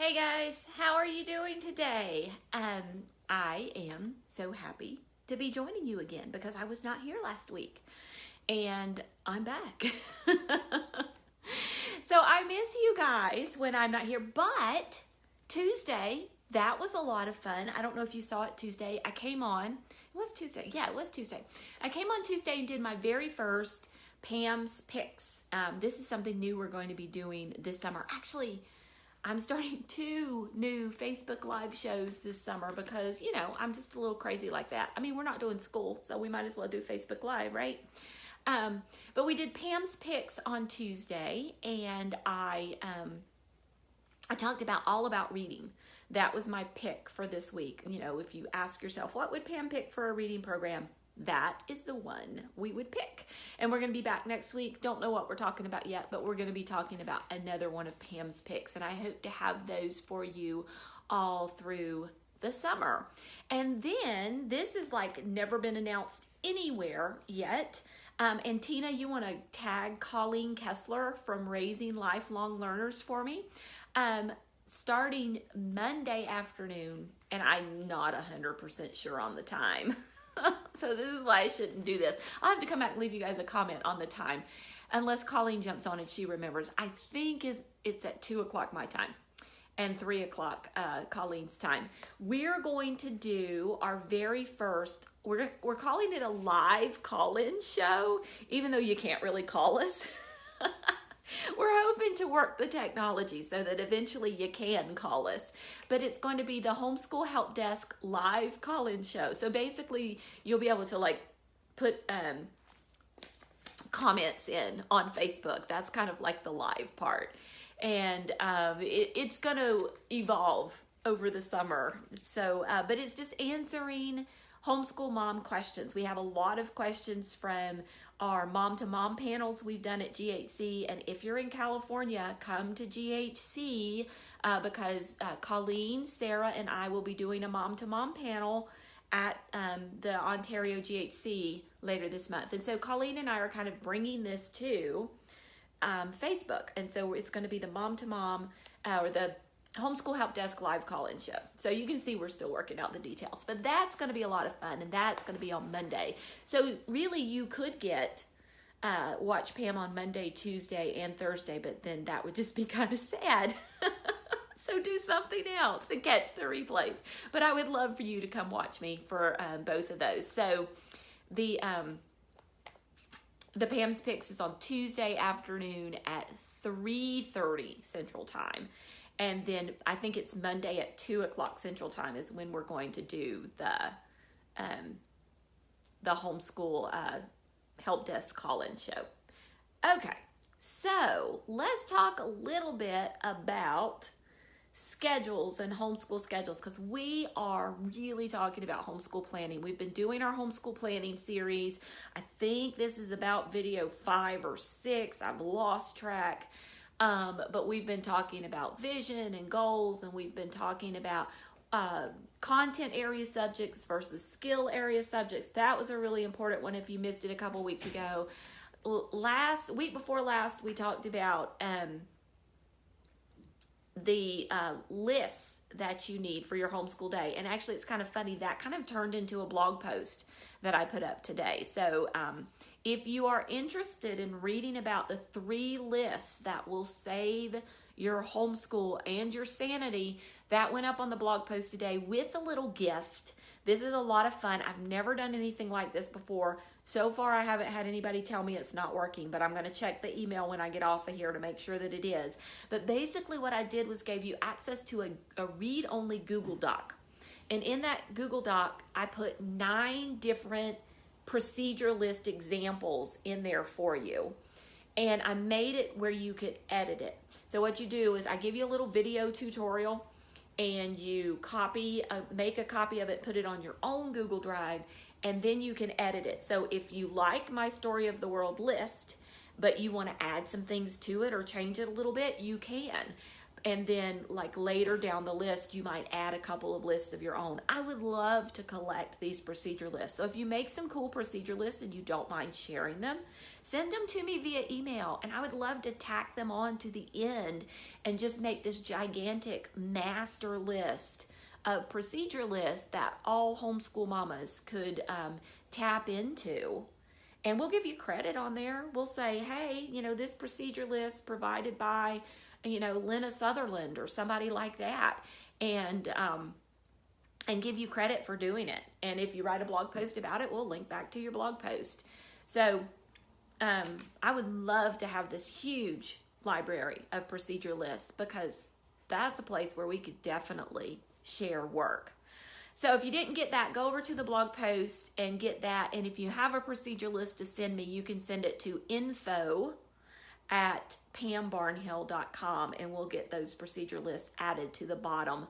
Hey guys, how are you doing today? I am so happy to be joining you again because I was not here last week and I'm back. So I miss you guys when I'm not here, but Tuesday, that was a lot of fun. I don't know if you saw it Tuesday. I came on, it was Tuesday. Yeah, it was Tuesday. I came on Tuesday and did my very first Pam's Picks. This is something new we're going to be doing this summer. Actually, I'm starting 2 new Facebook Live shows this summer because, you know, I'm just a little crazy like that. I mean, we're not doing school, so we might as well do Facebook Live, right? But we did Pam's Picks on Tuesday, and I talked all about reading. That was my pick for this week. You know, if you ask yourself, what would Pam pick for a reading program? That is the one we would pick. And we're going to be back next week. Don't know what we're talking about yet, but we're going to be talking about another one of Pam's picks. And I hope to have those for you all through the summer. And then this is like never been announced anywhere yet. And Tina, you want to tag Colleen Kessler from Raising Lifelong Learners for me? Starting Monday afternoon, and I'm not 100% sure on the time. So this is why I shouldn't do this. I'll have to come back and leave you guys a comment on the time, unless Colleen jumps on and she remembers. I think it's at 2 o'clock my time and 3 o'clock Colleen's time. We're going to do our very first, we're calling it a live call-in show, even though you can't really call us. We're hoping to work the technology so that eventually you can call us. But it's going to be the Homeschool Help Desk live call-in show. So basically, you'll be able to like put comments in on Facebook. That's kind of like the live part. And it's going to evolve over the summer. So, but it's just answering homeschool mom questions. We have a lot of questions from our mom-to-mom panels we've done at GHC, and if you're in California, come to GHC because Colleen, Sarah, and I will be doing a mom-to-mom panel at the Ontario GHC later this month. And so Colleen and I are kind of bringing this to Facebook, and so it's going to be the mom-to-mom or the Homeschool Help Desk live call-in show. So you can see we're still working out the details. But that's going to be a lot of fun, and that's going to be on Monday. So really you could watch Pam on Monday, Tuesday, and Thursday, but then that would just be kind of sad. So do something else and catch the replays. But I would love for you to come watch me for both of those. So the Pam's Picks is on Tuesday afternoon at 3:30 Central Time. And then I think it's Monday at 2 o'clock Central Time is when we're going to do the Homeschool Help Desk call-in show. Okay, so let's talk a little bit about schedules and homeschool schedules, because we are really talking about homeschool planning. We've been doing our homeschool planning series. I think this is about video 5 or 6. I've lost track. But we've been talking about vision and goals, and we've been talking about content area subjects versus skill area subjects. That was a really important one if you missed it a couple weeks ago. Week before last, we talked about the lists that you need for your homeschool day. And actually, it's kind of funny, that kind of turned into a blog post that I put up today. So if you are interested in reading about the 3 lists that will save your homeschool and your sanity, that went up on the blog post today with a little gift. This is a lot of fun. I've never done anything like this before. So far, I haven't had anybody tell me it's not working, but I'm going to check the email when I get off of here to make sure that it is. But basically what I did was gave you access to a read-only Google Doc. And in that Google Doc, I put 9 different procedure list examples in there for you. And I made it where you could edit it. So what you do is I give you a little video tutorial, and you make a copy of it, put it on your own Google Drive, and then you can edit it. So if you like my Story of the World list, but you want to add some things to it or change it a little bit, you can. And then like later down the list, you might add a couple of lists of your own. I would love to collect these procedure lists. So if you make some cool procedure lists and you don't mind sharing them, send them to me via email. And I would love to tack them on to the end and just make this gigantic master list of procedure lists that all homeschool mamas could tap into. And we'll give you credit on there. We'll say, hey, this procedure list provided by Lena Sutherland or somebody like that, and give you credit for doing it. And if you write a blog post about it, we'll link back to your blog post. So I would love to have this huge library of procedure lists, because that's a place where we could definitely share work. So if you didn't get that, go over to the blog post and get that. And if you have a procedure list to send me, you can send it to info@pambarnhill.com, and we'll get those procedure lists added to the bottom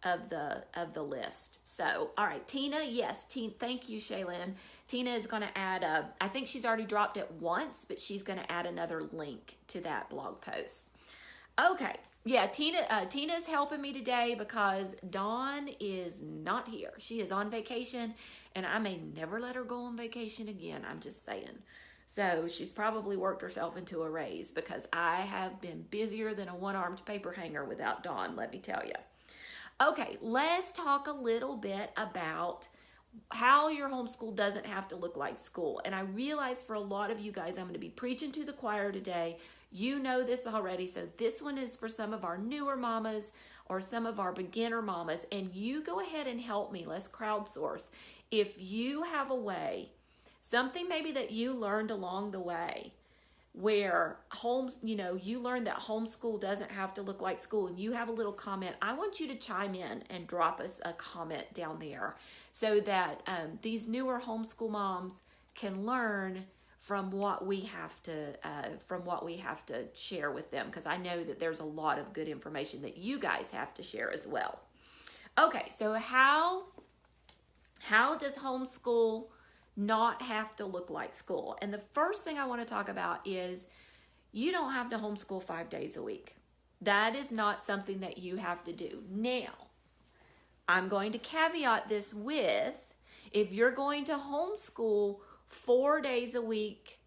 of the list. So, all right, Tina, yes, thank you, Shaylin. Tina is going to add I think she's already dropped it once, but she's going to add another link to that blog post. Okay, yeah, Tina's helping me today because Dawn is not here. She is on vacation, and I may never let her go on vacation again. I'm just saying. So she's probably worked herself into a raise, because I have been busier than a one-armed paper hanger without Dawn, let me tell you. Okay, let's talk a little bit about how your homeschool doesn't have to look like school. And I realize for a lot of you guys, I'm going to be preaching to the choir today. You know this already, so this one is for some of our newer mamas or some of our beginner mamas. And you go ahead and help me. Let's crowdsource. If you have a way, something maybe that you learned along the way, where you learned that homeschool doesn't have to look like school, and you have a little comment, I want you to chime in and drop us a comment down there, so that these newer homeschool moms can learn from what we have to share with them, because I know that there's a lot of good information that you guys have to share as well. Okay, so how does homeschool not have to look like school? And the first thing I want to talk about is you don't have to homeschool 5 days a week. That is not something that you have to do. Now, I'm going to caveat this with, if you're going to homeschool 4 days a week,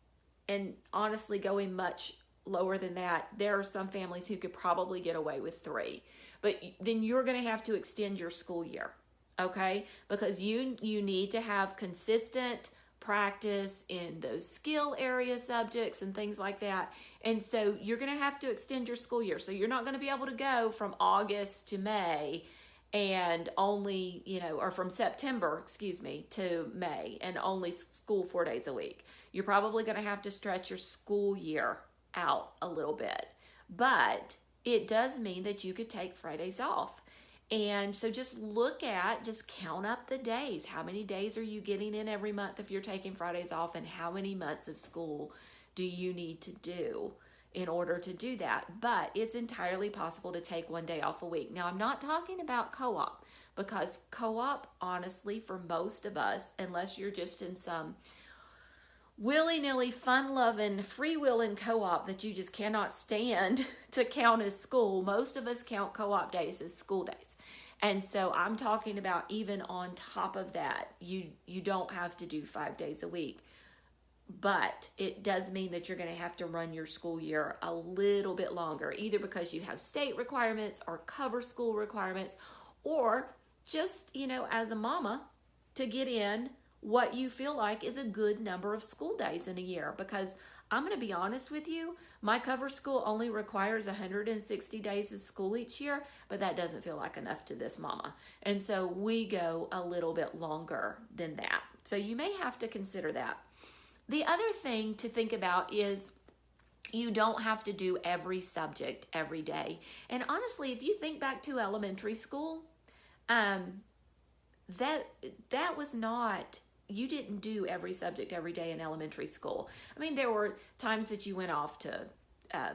and honestly going much lower than that, there are some families who could probably get away with 3. But then you're going to have to extend your school year. Okay, because you need to have consistent practice in those skill area subjects and things like that. And so you're going to have to extend your school year. So you're not going to be able to go from August to May and only, or from September, to May and only school 4 days a week. You're probably going to have to stretch your school year out a little bit. But it does mean that you could take Fridays off. And so just count up the days. How many days are you getting in every month if you're taking Fridays off, and how many months of school do you need to do in order to do that? But it's entirely possible to take 1 day off a week. Now, I'm not talking about co-op, because co-op, honestly, for most of us, unless you're just in some willy-nilly, fun-loving, freewheeling co-op that you just cannot stand to count as school, most of us count co-op days as school days. And so I'm talking about even on top of that, you don't have to do 5 days a week. But it does mean that you're going to have to run your school year a little bit longer, either because you have state requirements or cover school requirements, or just, as a mama, to get in what you feel like is a good number of school days in a year. Because I'm going to be honest with you, my cover school only requires 160 days of school each year, but that doesn't feel like enough to this mama. And so we go a little bit longer than that. So you may have to consider that. The other thing to think about is you don't have to do every subject every day. And honestly, if you think back to elementary school, that was not... You didn't do every subject every day in elementary school. I mean, there were times that you went off to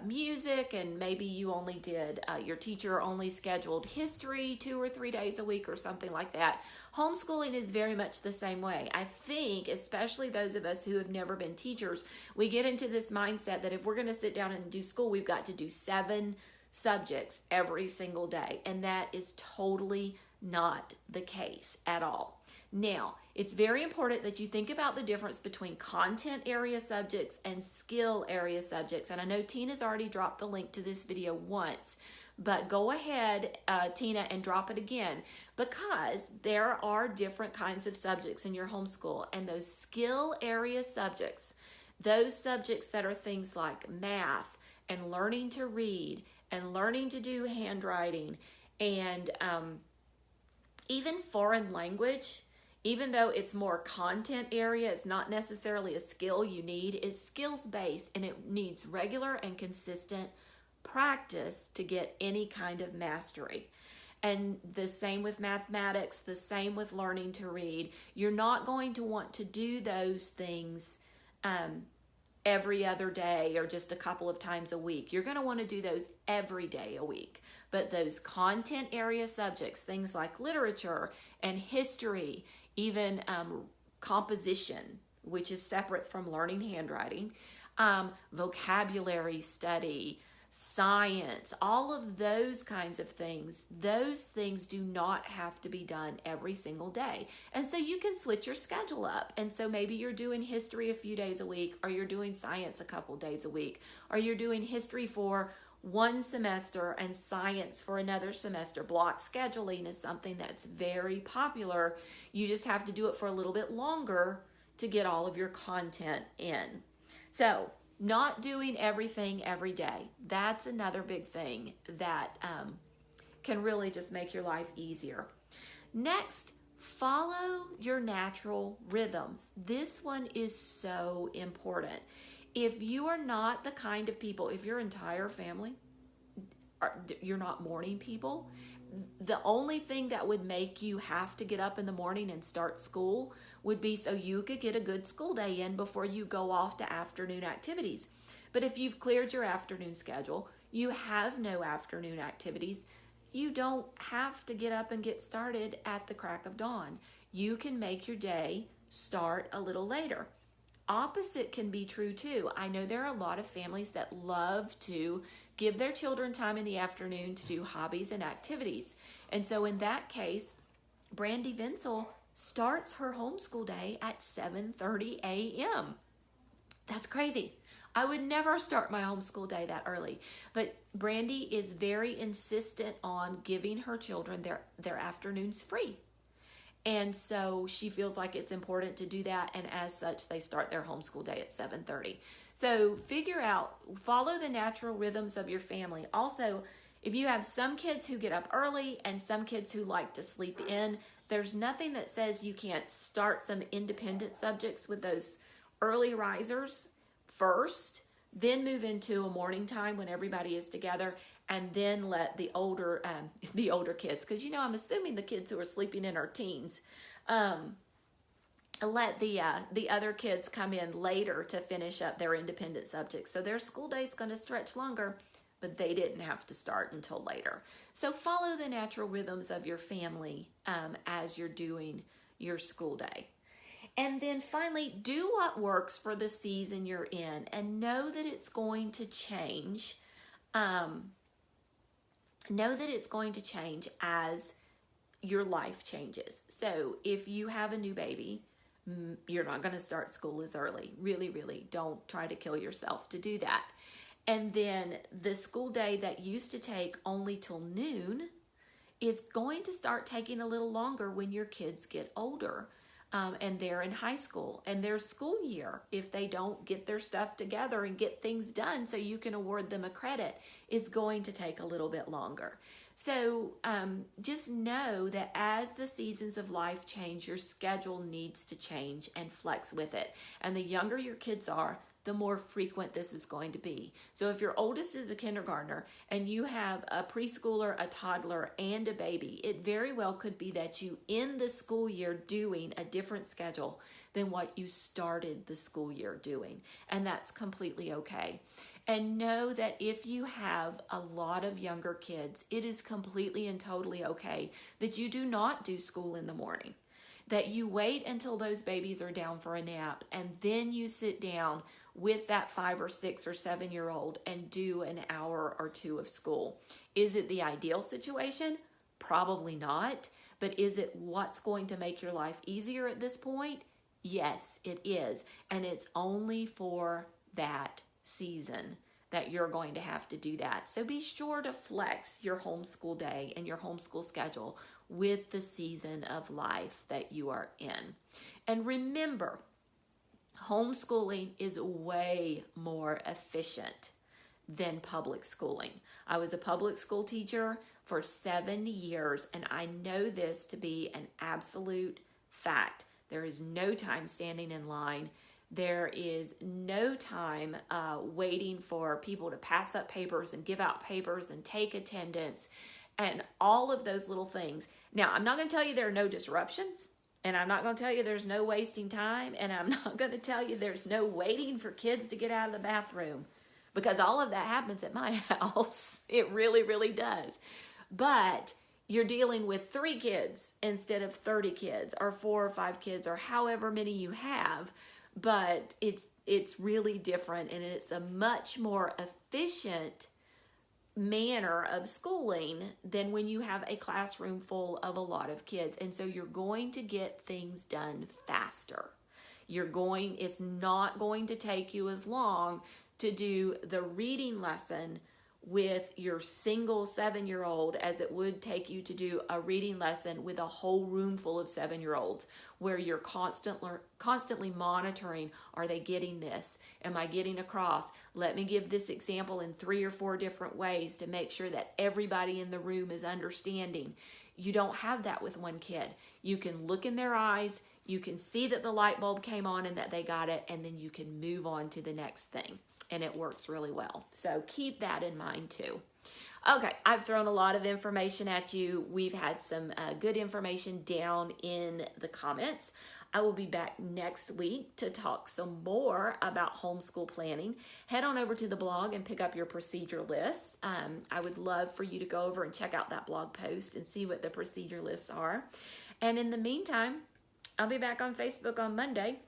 music, and maybe you only did, your teacher only scheduled history 2 or 3 days a week or something like that. Homeschooling is very much the same way. I think, especially those of us who have never been teachers, we get into this mindset that if we're going to sit down and do school, we've got to do 7 subjects every single day, and that is totally not the case at all. Now, it's very important that you think about the difference between content area subjects and skill area subjects. And I know Tina's already dropped the link to this video once, but go ahead, Tina, and drop it again, because there are different kinds of subjects in your homeschool, and those skill area subjects, those subjects that are things like math and learning to read and learning to do handwriting and even foreign language, even though it's more content area, it's not necessarily a skill you need. It's skills based, and it needs regular and consistent practice to get any kind of mastery. And the same with mathematics, the same with learning to read. You're not going to want to do those things every other day or just a couple of times a week. You're going to want to do those every day a week. But those content area subjects, things like literature and history, even composition, which is separate from learning handwriting, vocabulary study, science, all of those kinds of things, those things do not have to be done every single day. And so you can switch your schedule up. And so maybe you're doing history a few days a week, or you're doing science a couple days a week, or you're doing history for one semester and science for another semester. Block scheduling is something that's very popular. You just have to do it for a little bit longer to get all of your content in. So not doing everything every day, that's another big thing that can really just make your life easier. Next, follow your natural rhythms. This one is so important. If you are not the kind of people, if your entire family, you're not morning people, the only thing that would make you have to get up in the morning and start school would be so you could get a good school day in before you go off to afternoon activities. But if you've cleared your afternoon schedule, you have no afternoon activities, you don't have to get up and get started at the crack of dawn. You can make your day start a little later. Opposite can be true too. I know there are a lot of families that love to give their children time in the afternoon to do hobbies and activities. And so in that case, Brandy Vinsel starts her homeschool day at 7:30 a.m. That's crazy. I would never start my homeschool day that early. But Brandy is very insistent on giving her children their afternoons free. And so she feels like it's important to do that, and as such, they start their homeschool day at 7:30. So figure out, follow the natural rhythms of your family. Also, if you have some kids who get up early and some kids who like to sleep in, there's nothing that says you can't start some independent subjects with those early risers first, then move into a morning time when everybody is together, and then let the older kids, because I'm assuming the kids who are sleeping in are teens, let the other kids come in later to finish up their independent subjects. So their school day is going to stretch longer, but they didn't have to start until later. So follow the natural rhythms of your family as you're doing your school day. And then finally, do what works for the season you're in, and know that it's going to change. Know that it's going to change as your life changes. So if you have a new baby, you're not going to start school as early. Really, really don't try to kill yourself to do that. And then the school day that used to take only till noon is going to start taking a little longer when your kids get older. And they're in high school, and their school year, if they don't get their stuff together and get things done so you can award them a credit, is going to take a little bit longer. So just know that as the seasons of life change, your schedule needs to change and flex with it. And the younger your kids are, the more frequent this is going to be. So if your oldest is a kindergartner and you have a preschooler, a toddler, and a baby, it very well could be that you end the school year doing a different schedule than what you started the school year doing. And that's completely okay. And know that if you have a lot of younger kids, it is completely and totally okay that you do not do school in the morning. That you wait until those babies are down for a nap, and then you sit down with that 5 or 6 or 7-year-old and do an hour or two of school. Is it the ideal situation? Probably not. But is it what's going to make your life easier at this point? Yes, it is. And it's only for that season that you're going to have to do that. So be sure to flex your homeschool day and your homeschool schedule with the season of life that you are in. And remember, homeschooling is way more efficient than public schooling. I was a public school teacher for 7 years, and I know this to be an absolute fact. There is no time standing in line. There is no time waiting for people to pass up papers and give out papers and take attendance and all of those little things. Now, I'm not going to tell you there are no disruptions, and I'm not going to tell you there's no wasting time, and I'm not going to tell you there's no waiting for kids to get out of the bathroom, because all of that happens at my house. It really, really does. But you're dealing with 3 kids instead of 30 kids or 4 or 5 kids or however many you have. But it's really different, and it's a much more efficient manner of schooling than when you have a classroom full of a lot of kids. And so you're going to get things done faster. It's not going to take you as long to do the reading lesson with your single 7-year-old as it would take you to do a reading lesson with a whole room full of 7-year-olds, where you're constantly monitoring, are they getting this? Am I getting across? Let me give this example in 3 or 4 different ways to make sure that everybody in the room is understanding. You don't have that with one kid. You can look in their eyes, you can see that the light bulb came on and that they got it, and then you can move on to the next thing. And it works really well. So keep that in mind too. Okay, I've thrown a lot of information at you. We've had some good information down in the comments. I will be back next week to talk some more about homeschool planning. Head on over to the blog and pick up your procedure list. I would love for you to go over and check out that blog post and see what the procedure lists are. And in the meantime, I'll be back on Facebook on Monday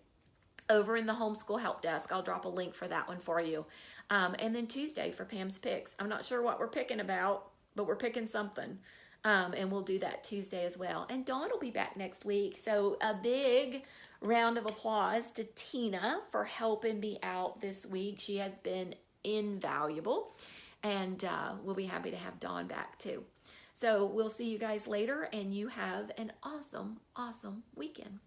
over in the Homeschool Help Desk. I'll drop a link for that one for you. And then Tuesday for Pam's Picks. I'm not sure what we're picking about, but we're picking something. And we'll do that Tuesday as well. And Dawn will be back next week. So a big round of applause to Tina for helping me out this week. She has been invaluable. And we'll be happy to have Dawn back too. So we'll see you guys later, and you have an awesome, awesome weekend.